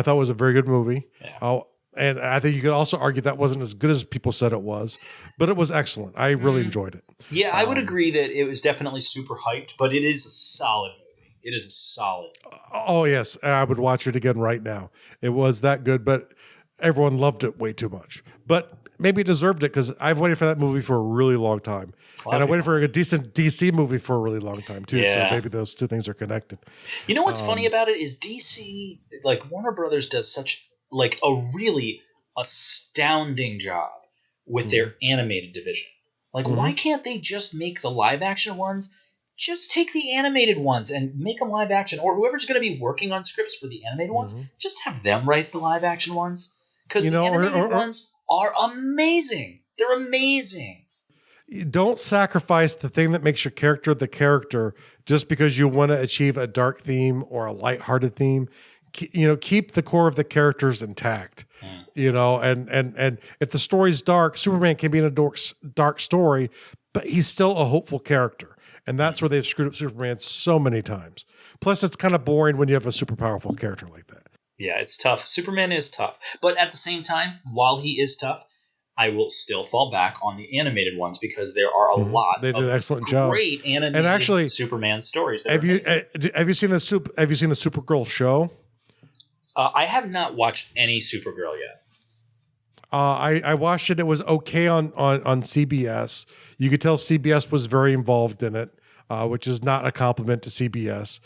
thought it was a very good movie. Yeah. And I think you could also argue that wasn't as good as people said it was, but it was excellent. I really enjoyed it. Yeah, I would agree that it was definitely super hyped, but it is a solid movie. It is a solid. Oh, yes. I would watch it again right now. It was that good, but everyone loved it way too much. But maybe it deserved it because I've waited for that movie for a really long time. And I waited for a decent DC movie for a really long time, too. Yeah. So maybe those two things are connected. You know what's funny about it is DC, like Warner Brothers does such like a really astounding job with their animated division. Like, why can't they just make the live action ones? Just take the animated ones and make them live action, or whoever's going to be working on scripts for the animated ones, just have them write the live action ones. Because the animated ones are amazing. They're amazing. You don't sacrifice the thing that makes your character the character just because you want to achieve a dark theme or a lighthearted theme. Keep the core of the characters intact. And if the story's dark, Superman can be in a dark story, but he's still a hopeful character. And that's where they've screwed up Superman so many times. Plus, it's kind of boring when you have a super powerful character like that. Yeah, it's tough. Superman is tough. But at the same time, while he is tough, I will still fall back on the animated ones because there are a lot they did an excellent job. Great animated Superman stories. Have you seen the Supergirl show? I have not watched any Supergirl yet. I watched it. It was okay on CBS. You could tell CBS was very involved in it, which is not a compliment to CBS.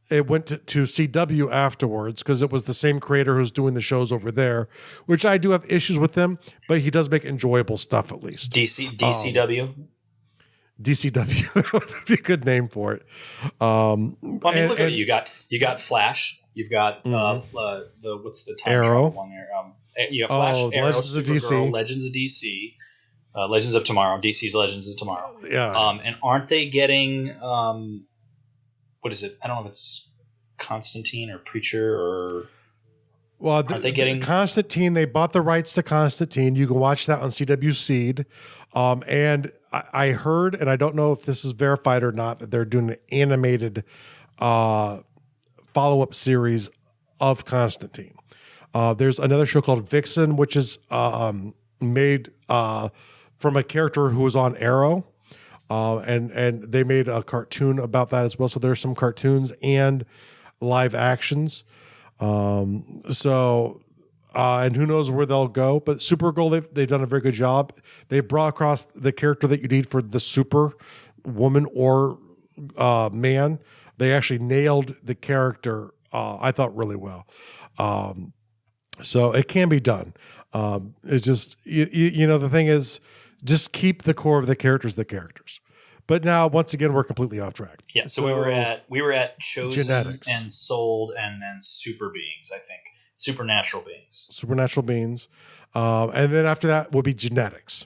It went to CW afterwards because it was the same creator who's doing the shows over there, which I do have issues with him, but he does make enjoyable stuff at least. DCW? DCW. That would be a good name for it. Look at it. You got Flash. You've got what's the time Arrow one there? You got Flash, Arrow, Legends of Supergirl, DC. Legends of DC, Legends of Tomorrow. DC's Legends of Tomorrow. Yeah. And aren't they getting what is it? I don't know if it's Constantine or Preacher or. Well, aren't they getting Constantine? They bought the rights to Constantine. You can watch that on CW Seed. And I heard, and I don't know if this is verified or not, that they're doing an animated follow-up series of Constantine. There's another show called Vixen, which is made from a character who was on Arrow, and they made a cartoon about that as well. So there's some cartoons and live actions. And who knows where they'll go? But Supergirl, they've done a very good job. They brought across the character that you need for the super woman or man. They actually nailed the character, I thought, really well. So it can be done. It's just, the thing is, just keep the core of the characters. But now, once again, we're completely off track. Yeah, so we were at chosen genetics. and sold, and then super beings. I think supernatural beings. Supernatural beings, and then after that will be genetics.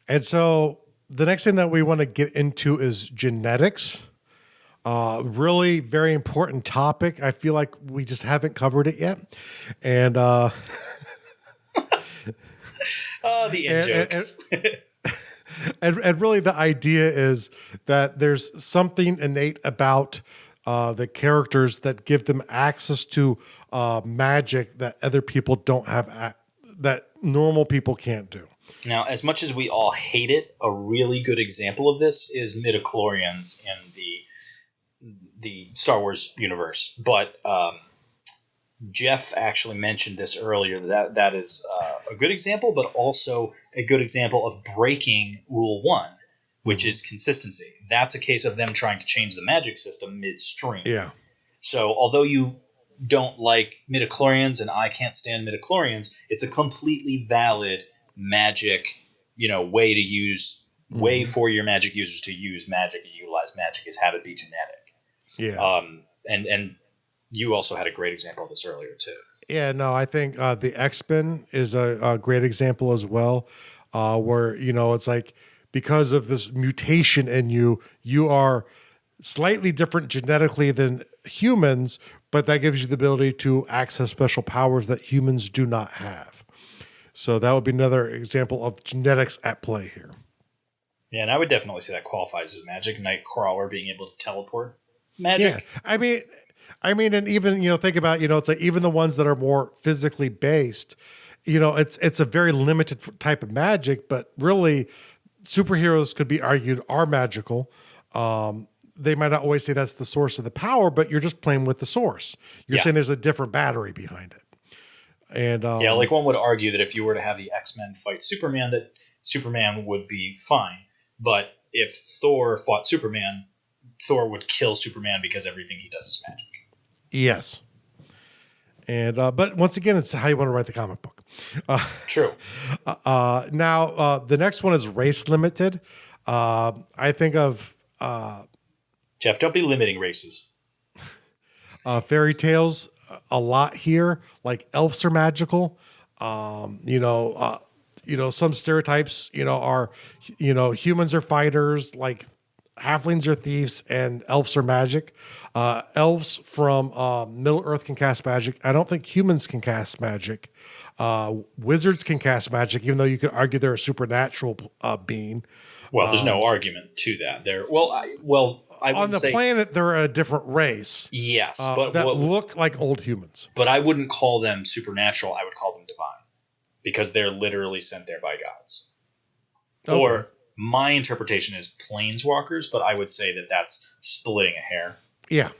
And so the next thing that we want to get into is genetics. Really very important topic. I feel like we just haven't covered it yet, and the in jokes. And really the idea is that there's something innate about the characters that give them access to magic that other people don't have, that normal people can't do. Now, as much as we all hate it, a really good example of this is midichlorians in the Star Wars universe. But Jeff actually mentioned this earlier. That is a good example, but also a good example of breaking Rule 1, which is consistency. That's a case of them trying to change the magic system midstream. Yeah. So although you don't like midichlorians and I can't stand midichlorians, it's a completely valid magic, way to use, way for your magic users to use magic and utilize magic, is have it be genetic. Yeah. And you also had a great example of this earlier too. Yeah, no, I think the X-Men is a great example as well, where, it's like because of this mutation in you, you are slightly different genetically than humans, but that gives you the ability to access special powers that humans do not have. So that would be another example of genetics at play here. Yeah, and I would definitely say that qualifies as magic. Nightcrawler being able to teleport. Magic. Yeah, I mean, and even, think about, it's like even the ones that are more physically based, it's a very limited type of magic, but really superheroes could be argued are magical. They might not always say that's the source of the power, but you're just playing with the source. You're saying there's a different battery behind it. And like one would argue that if you were to have the X-Men fight Superman, that Superman would be fine. But if Thor fought Superman, Thor would kill Superman because everything he does is magic. Yes. And but once again, it's how you want to write the comic book. True. Now, the next one is race limited. I think of Jeff, don't be limiting races. Fairy tales a lot here. Like elves are magical. Some stereotypes, are, humans are fighters, like halflings are thieves, and elves are magic. Elves from Middle Earth can cast magic. I don't think humans can cast magic. Wizards can cast magic, even though you could argue they're a supernatural being. Well, there's no argument to that. I on the planet, they're a different race. Yes, but that look like old humans. But I wouldn't call them supernatural. I would call them divine, because they're literally sent there by gods. Okay. Or my interpretation is planeswalkers, but I would say that that's splitting a hair. Yeah.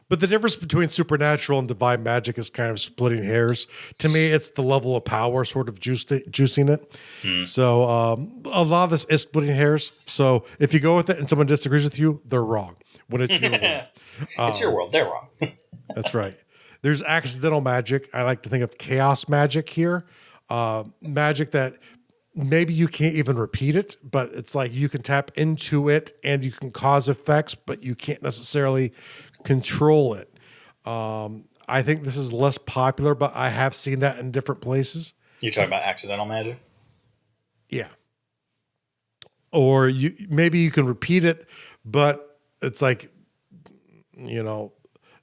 But the difference between supernatural and divine magic is kind of splitting hairs. To me, it's the level of power sort of juicing it. So a lot of this is splitting hairs. So if you go with it and someone disagrees with you, they're wrong. When it's your world. It's your world. They're wrong. That's right. There's accidental magic. I like to think of chaos magic here. Magic that maybe you can't even repeat it, but it's like you can tap into it and you can cause effects, but you can't necessarily control it. I think this is less popular, but I have seen that in different places. You're talking about accidental magic? Yeah. Or maybe you can repeat it, but it's like, an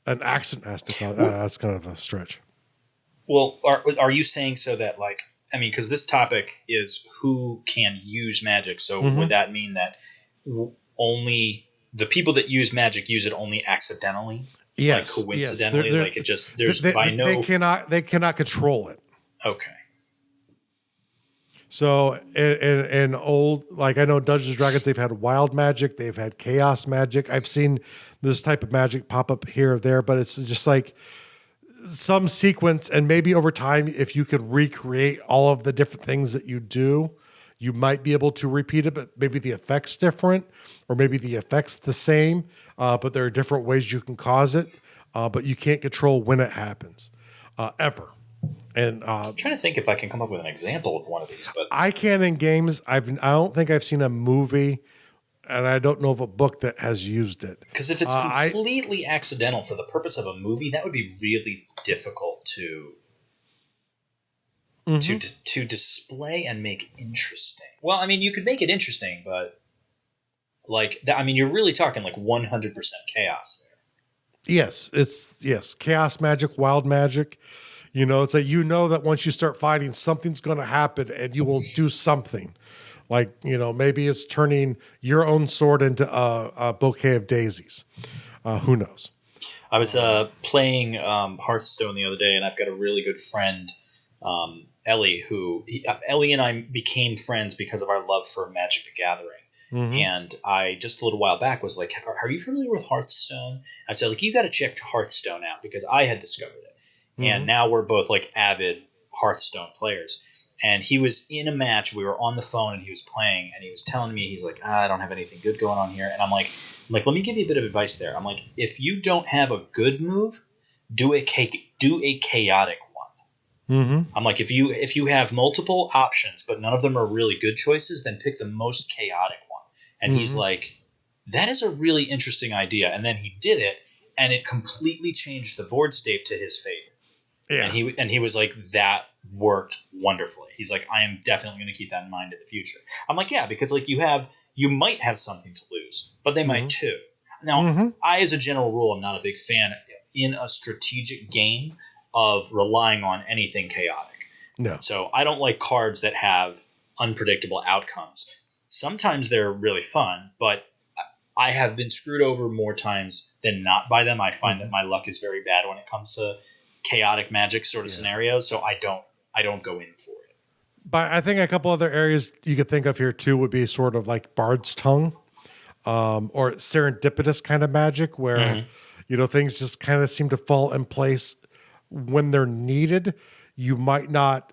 accident has to cause. That's kind of a stretch. Well, are you saying so that because this topic is who can use magic, so would that mean that only the people that use magic use it only accidentally? Yes. Like coincidentally? Yes. Like it just, there's by no... They cannot control it. Okay. So in old, like I know Dungeons and Dragons, they've had wild magic, they've had chaos magic. I've seen this type of magic pop up here or there, but it's just like some sequence, and maybe over time, if you could recreate all of the different things that you do, you might be able to repeat it, but maybe the effect's different, or maybe the effect's the same, but there are different ways you can cause it, but you can't control when it happens, ever. And I'm trying to think if I can come up with an example of one of these, but I can in games. I don't think I've seen a movie and I don't know of a book that has used it. Because if it's completely accidental for the purpose of a movie, that would be really difficult to to display and make interesting. Well, I mean, you could make it interesting, but like that, I mean, you're really talking like 100% chaos there. Yes, chaos magic, wild magic. You know, it's like that once you start fighting, something's going to happen, and you will do something. Like, maybe it's turning your own sword into a bouquet of daisies. Who knows? I was playing Hearthstone the other day, and I've got a really good friend, Ellie, Ellie and I became friends because of our love for Magic the Gathering. Mm-hmm. And I, just a little while back, was like, are you familiar with Hearthstone? I said, like, you got to check Hearthstone out, because I had discovered it. Mm-hmm. And now we're both, like, avid Hearthstone players. And he was in a match. We were on the phone, and he was playing, and he was telling me, he's like, I don't have anything good going on here. And I'm like, let me give you a bit of advice there. I'm like, if you don't have a good move, do a chaotic one. Mm-hmm. I'm like, if you have multiple options, but none of them are really good choices, then pick the most chaotic one. And mm-hmm. he's like, that is a really interesting idea. And then he did it, and it completely changed the board state to his favor. Yeah. And he was like, that worked wonderfully. He's like, I am definitely going to keep that in mind in the future. I'm like, yeah, because like you might have something to lose, but they mm-hmm. might too. Now, mm-hmm. I, as a general rule, am not a big fan in a strategic game of relying on anything chaotic. No. So I don't like cards that have unpredictable outcomes. Sometimes they're really fun, but I have been screwed over more times than not by them. I find that my luck is very bad when it comes to chaotic magic sort of scenarios, so I don't go in for it. But I think a couple other areas you could think of here too would be sort of like Bard's Tongue, or serendipitous kind of magic, where mm-hmm. Things just kind of seem to fall in place when they're needed. You might not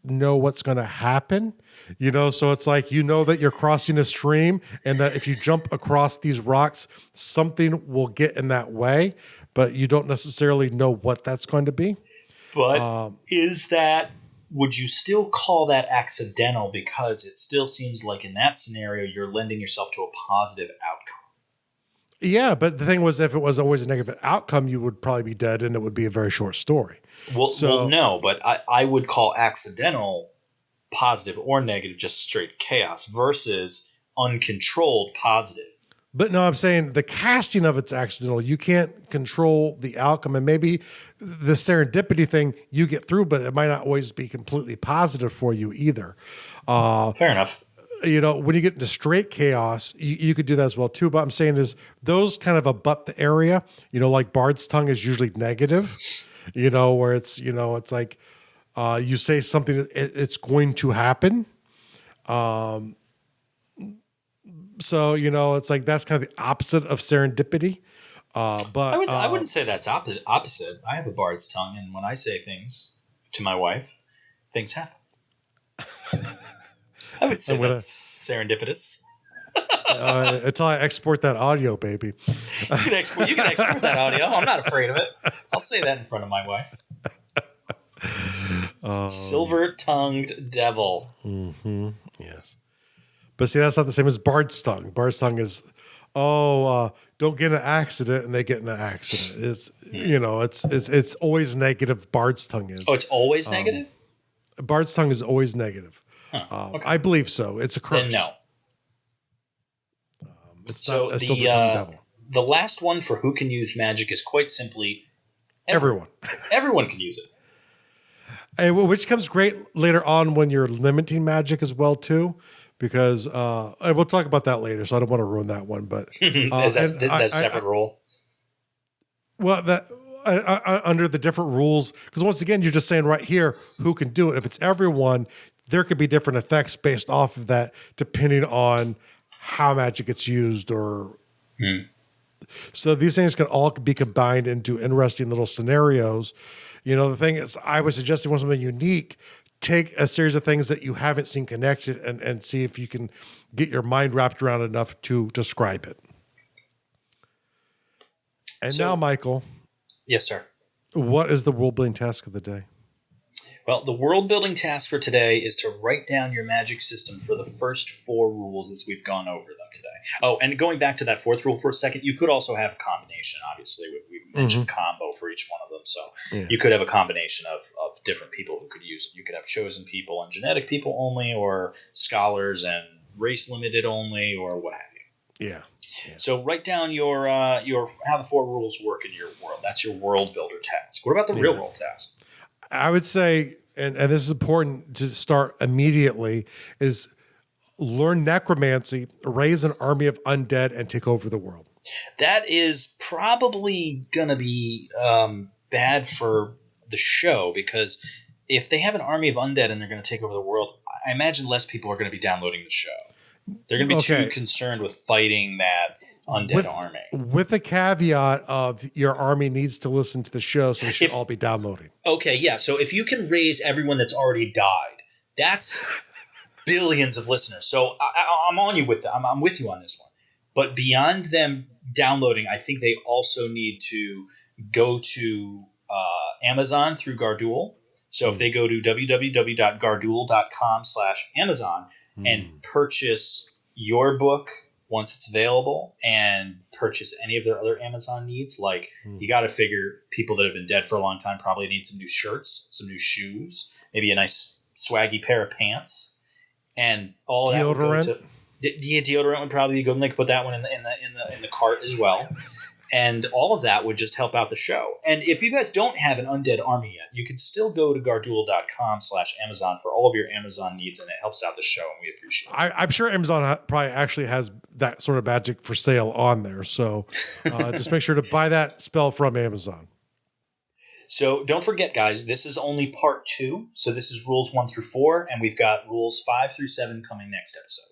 know what's going to happen, so it's like that you're crossing a stream, and that if you jump across these rocks, something will get in that way, but you don't necessarily know what that's going to be. But would you still call that accidental? Because it still seems like in that scenario you're lending yourself to a positive outcome. Yeah, but the thing was, if it was always a negative outcome, you would probably be dead, and it would be a very short story. Well, no, but I would call accidental positive or negative, just straight chaos, versus uncontrolled positive. But no, I'm saying the casting of it's accidental. You can't control the outcome, and maybe the serendipity thing you get through, but it might not always be completely positive for you either. Fair enough. When you get into straight chaos, you could do that as well too. But I'm saying is those kind of abut the area. Like Bard's Tongue is usually negative. Where it's it's like you say something, it's going to happen. So it's like that's kind of the opposite of serendipity. But I wouldn't say that's opposite. I have a Bard's Tongue, and when I say things to my wife, things happen. I would say that's serendipitous. Until I export that audio, baby. You can export that audio. I'm not afraid of it. I'll say that in front of my wife. Silver-tongued devil. Mm-hmm. Yes. But see, that's not the same as Bard's Tongue. Bard's Tongue is, don't get in an accident, and they get in an accident. It's always negative. Bard's Tongue is. Oh, it's always negative? Bard's Tongue is always negative. Huh, okay. I believe so. It's a curse. Then no. It's so not a silver-tongued devil. The last one for who can use magic is quite simply everyone. Everyone can use it. Which comes great later on when you're limiting magic as well too, because we'll talk about that later. So I don't want to ruin that one. But is that a separate rule? Well, that under the different rules, because once again, you're just saying right here who can do it. If it's everyone, there could be different effects based off of that, depending on how magic gets used, or so these things can all be combined into interesting little scenarios. The thing is, I would suggest if you want something unique, take a series of things that you haven't seen connected and see if you can get your mind wrapped around enough to describe it. And now, Michael. Yes, sir. What is the world building task of the day? Well, the world building task for today is to write down your magic system for the first 4 rules as we've gone over them today. Oh, and going back to that 4th rule for a second, you could also have a combination. Obviously, we mentioned combo for each one of them, so you could have a combination of different people who could use it. You could have chosen people and genetic people only, or scholars and race limited only, or what have you. Yeah. So write down your how the 4 rules work in your world. That's your world builder task. What about the real world task? I would say, and this is important to start immediately, is learn necromancy, raise an army of undead, and take over the world. That is probably going to be bad for the show, because if they have an army of undead and they're going to take over the world, I imagine less people are going to be downloading the show. They're going to be too concerned with fighting that undead army. With the caveat of your army needs to listen to the show, so they should all be downloading. Okay, yeah. So if you can raise everyone that's already died, that's billions of listeners. So I'm on you with that. I'm with you on this one. But beyond them downloading, I think they also need to go to Amazon through Garduel. So if they go to www.garduel.com/Amazon and purchase your book once it's available, and purchase any of their other Amazon needs, like you got to figure people that have been dead for a long time probably need some new shirts, some new shoes, maybe a nice swaggy pair of pants, and all of that would go to deodorant would probably be good. And they could put that one in the cart as well. And all of that would just help out the show. And if you guys don't have an undead army yet, you can still go to garduel.com/Amazon for all of your Amazon needs, and it helps out the show, and we appreciate it. I'm sure Amazon probably actually has that sort of magic for sale on there. So just make sure to buy that spell from Amazon. So don't forget, guys, this is only part 2. So this is rules 1 through 4, and we've got rules 5 through 7 coming next episode.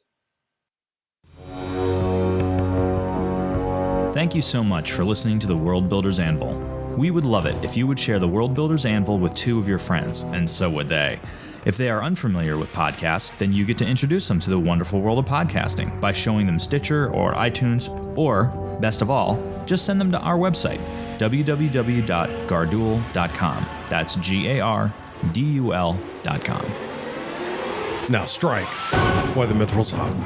Thank you so much for listening to the World Builder's Anvil. We would love it if you would share the World Builder's Anvil with 2 of your friends, and so would they. If they are unfamiliar with podcasts, then you get to introduce them to the wonderful world of podcasting by showing them Stitcher or iTunes, or, best of all, just send them to our website, www.garduel.com. That's GARDUL.com. Now strike while the mithril's hot.